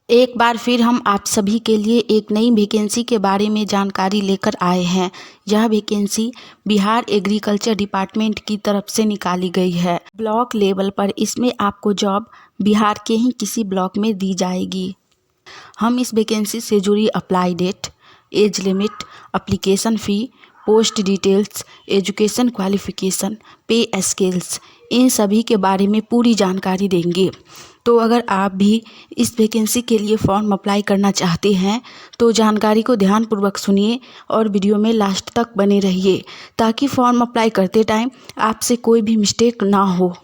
एक बार फिर हम आप सभी के लिए एक नई वैकेंसी के बारे में जानकारी लेकर आए हैं। यह वैकेंसी बिहार एग्रीकल्चर डिपार्टमेंट की तरफ से निकाली गई है। ब्लॉक लेवल पर इसमें आपको जॉब बिहार के ही किसी ब्लॉक में दी जाएगी। हम इस वैकेंसी से जुड़ी apply date, age limit, application fee, post details, education qualification, pay scales, इन सभी के बारे में पूरी जानकारी देंगे। तो अगर आप भी इस वैकेंसी के लिए फॉर्म अप्लाई करना चाहते हैं तो जानकारी को ध्यानपूर्वक सुनिए और वीडियो में लास्ट तक बने रहिए ताकि फॉर्म अप्लाई करते टाइम आपसे कोई भी मिस्टेक ना हो।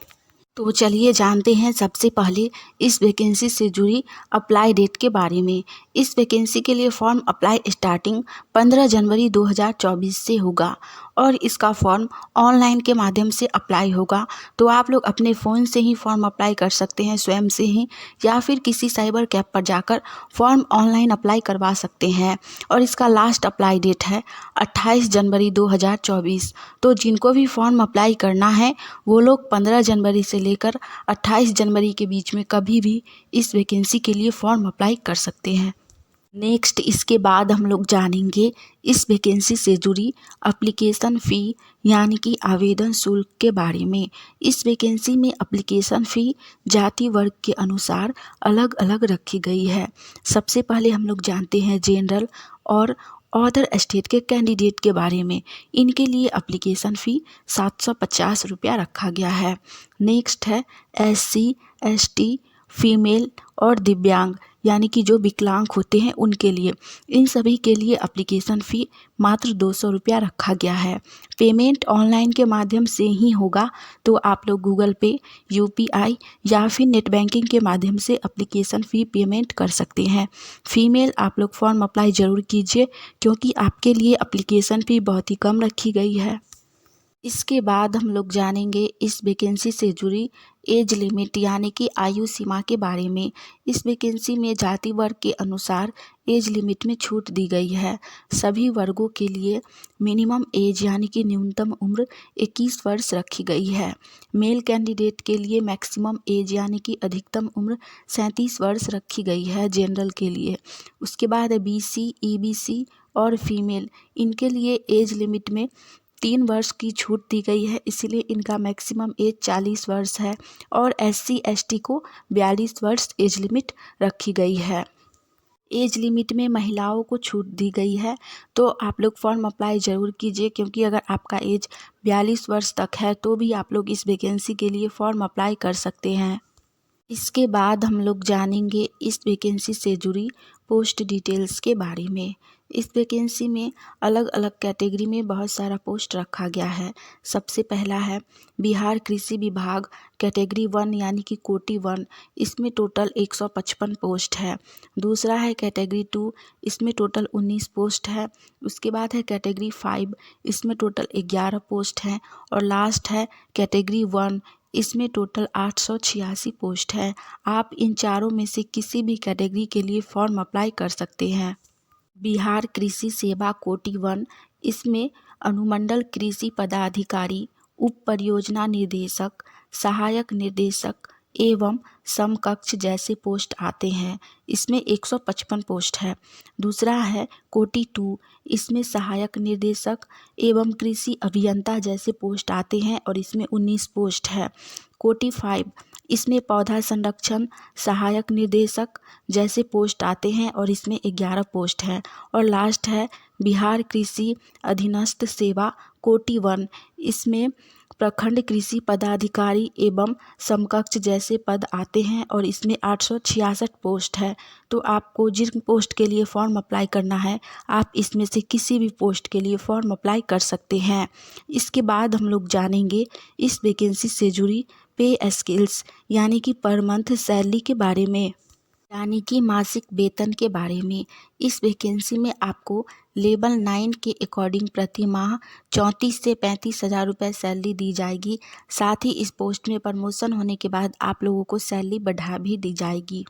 तो चलिए जानते हैं सबसे पहले इस वैकेंसी से जुड़ी अप्लाई डेट के बारे में। इस वैकेंसी के लिए फॉर्म अप्लाई स्टार्टिंग 15 जनवरी 2024 से होगा और इसका फॉर्म ऑनलाइन के माध्यम से अप्लाई होगा। तो आप लोग अपने फ़ोन से ही फॉर्म अप्लाई कर सकते हैं स्वयं से ही, या फिर किसी साइबर कैफ़े पर जाकर फॉर्म ऑनलाइन अप्लाई करवा सकते हैं। और इसका लास्ट अप्लाई डेट है 28 जनवरी 2024। तो जिनको भी फॉर्म अप्लाई करना है वो लोग 15 जनवरी से लेकर 28 जनवरी के बीच में कभी भी इस वैकेंसी के लिए फॉर्म अप्लाई कर सकते हैं। नेक्स्ट इसके बाद हम लोग जानेंगे इस वैकेंसी से जुड़ी एप्लीकेशन फ़ी यानी कि आवेदन शुल्क के बारे में। इस वैकेंसी में एप्लीकेशन फ़ी जाति वर्ग के अनुसार अलग अलग रखी गई है। सबसे पहले हम लोग जानते हैं जनरल और अदर स्टेट के कैंडिडेट के बारे में। इनके लिए एप्लीकेशन फ़ी 750 रुपया रखा गया है। नेक्स्ट है SC ST, फीमेल और दिव्यांग यानी कि जो विकलांग होते हैं उनके लिए, इन सभी के लिए एप्लीकेशन फ़ी मात्र 200 रुपया रखा गया है। पेमेंट ऑनलाइन के माध्यम से ही होगा, तो आप लोग गूगल पे, UPI या फिर नेट बैंकिंग के माध्यम से एप्लीकेशन फ़ी पेमेंट कर सकते हैं। फीमेल आप लोग फॉर्म अप्लाई ज़रूर कीजिए क्योंकि आपके लिए एप्लीकेशन फ़ी बहुत ही कम रखी गई है। इसके बाद हम लोग जानेंगे इस वैकेंसी से जुड़ी एज लिमिट यानी कि आयु सीमा के बारे में। इस वैकेंसी में जाति वर्ग के अनुसार एज लिमिट में छूट दी गई है। सभी वर्गों के लिए मिनिमम एज यानी कि न्यूनतम उम्र 21 वर्ष रखी गई है। मेल कैंडिडेट के लिए मैक्सिमम एज यानी कि अधिकतम उम्र 37 वर्ष रखी गई है जनरल के लिए। उसके बाद BC, EBC और फीमेल, इनके लिए एज लिमिट में 3 वर्ष की छूट दी गई है, इसीलिए इनका मैक्सिमम एज 40 वर्ष है। और SC ST को 42 वर्ष एज लिमिट रखी गई है। एज लिमिट में महिलाओं को छूट दी गई है, तो आप लोग फॉर्म अप्लाई ज़रूर कीजिए क्योंकि अगर आपका एज 42 वर्ष तक है तो भी आप लोग इस वैकेंसी के लिए फॉर्म अप्लाई कर सकते हैं। इसके बाद हम लोग जानेंगे इस वैकेंसी से जुड़ी पोस्ट डिटेल्स के बारे में। इस वैकेंसी में अलग अलग कैटेगरी में बहुत सारा पोस्ट रखा गया है। सबसे पहला है बिहार कृषि विभाग कैटेगरी 1 यानी कि कोटि 1, इसमें टोटल 155 पोस्ट है। दूसरा है कैटेगरी 2, इसमें टोटल 19 पोस्ट है। उसके बाद है कैटेगरी 5, इसमें टोटल 11 पोस्ट हैं। और लास्ट है कैटेगरी 1, इसमें टोटल 886 पोस्ट है। आप इन चारों में से किसी भी कैटेगरी के लिए फॉर्म अप्लाई कर सकते हैं। बिहार कृषि सेवा कोटि 1, इसमें अनुमंडल कृषि पदाधिकारी, उप परियोजना निर्देशक, सहायक निर्देशक एवं समकक्ष जैसे पोस्ट आते हैं। इसमें 155 पोस्ट है। दूसरा है कोटि 2, इसमें सहायक निर्देशक एवं कृषि अभियंता जैसे पोस्ट आते हैं और इसमें 19 पोस्ट है। कोटि 5, इसमें पौधा संरक्षण सहायक निर्देशक जैसे पोस्ट आते हैं और इसमें 11 पोस्ट है। और लास्ट है बिहार कृषि अधीनस्थ सेवा कोटि 1, इसमें प्रखंड कृषि पदाधिकारी एवं समकक्ष जैसे पद आते हैं और इसमें 866 पोस्ट है। तो आपको जिन पोस्ट के लिए फॉर्म अप्लाई करना है आप इसमें से किसी भी पोस्ट के लिए फॉर्म अप्लाई कर सकते हैं। इसके बाद हम लोग जानेंगे इस वैकेंसी से जुड़ी पे स्केल्स यानी कि पर मंथ सैलरी के बारे में, यानी कि मासिक वेतन के बारे में। इस वैकेंसी में आपको लेवल 9 के अकॉर्डिंग प्रति माह 34 से 35 हज़ार रुपये सैलरी दी जाएगी। साथ ही इस पोस्ट में प्रमोशन होने के बाद आप लोगों को सैलरी बढ़ा भी दी जाएगी।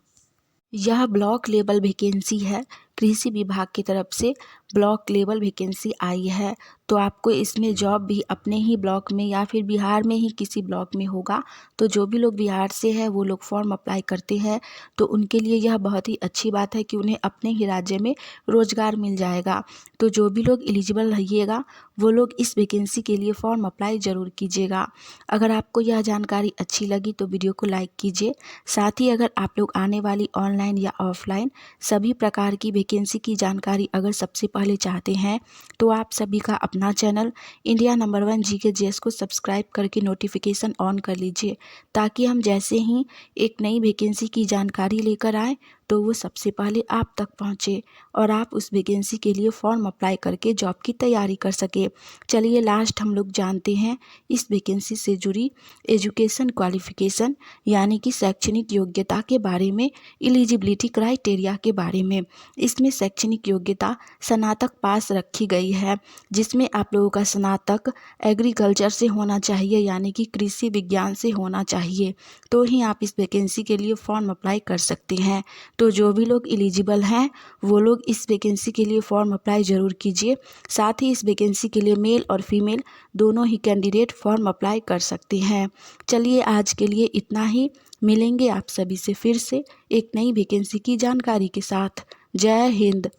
यह ब्लॉक लेवल वैकेंसी है, कृषि विभाग की तरफ से ब्लॉक लेवल वैकेंसी आई है। तो आपको इसमें जॉब भी अपने ही ब्लॉक में या फिर बिहार में ही किसी ब्लॉक में होगा। तो जो भी लोग बिहार से है वो लोग फॉर्म अप्लाई करते हैं तो उनके लिए यह बहुत ही अच्छी बात है कि उन्हें अपने ही राज्य में रोजगार मिल जाएगा। तो जो भी लोग एलिजिबल रहिएगा वो लोग इस वैकेंसी के लिए फॉर्म अप्लाई ज़रूर कीजिएगा। अगर आपको यह जानकारी अच्छी लगी तो वीडियो को लाइक कीजिए। साथ ही अगर आप लोग आने वाली ऑनलाइन या ऑफलाइन सभी प्रकार की वैकेंसी की जानकारी अगर सबसे पहले चाहते हैं तो आप सभी का अपना channel India number 1 GK GS को सब्सक्राइब करके नोटिफिकेशन ऑन कर लीजिए, ताकि हम जैसे ही एक नई वैकेंसी की जानकारी लेकर आए तो वो सबसे पहले आप तक पहुँचे और आप उस वैकेंसी के लिए फॉर्म अप्लाई करके जॉब की तैयारी कर सके। चलिए लास्ट हम लोग जानते हैं इस वैकेंसी से जुड़ी एजुकेशन क्वालिफिकेशन यानी कि शैक्षणिक योग्यता के बारे में, एलिजिबिलिटी क्राइटेरिया के बारे में। इसमें शैक्षणिक योग्यता स्नातक पास रखी गई है, जिसमें आप लोगों का स्नातक एग्रीकल्चर से होना चाहिए यानी कि कृषि विज्ञान से होना चाहिए, तो ही आप इस वैकेंसी के लिए फॉर्म अप्लाई कर सकते हैं। तो जो भी लोग एलिजिबल हैं वो लोग इस वैकेंसी के लिए फॉर्म अप्लाई ज़रूर कीजिए। साथ ही इस वैकेंसी के लिए मेल और फीमेल दोनों ही कैंडिडेट फॉर्म अप्लाई कर सकते हैं। चलिए आज के लिए इतना ही। मिलेंगे आप सभी से फिर से एक नई वैकेंसी की जानकारी के साथ। जय हिंद।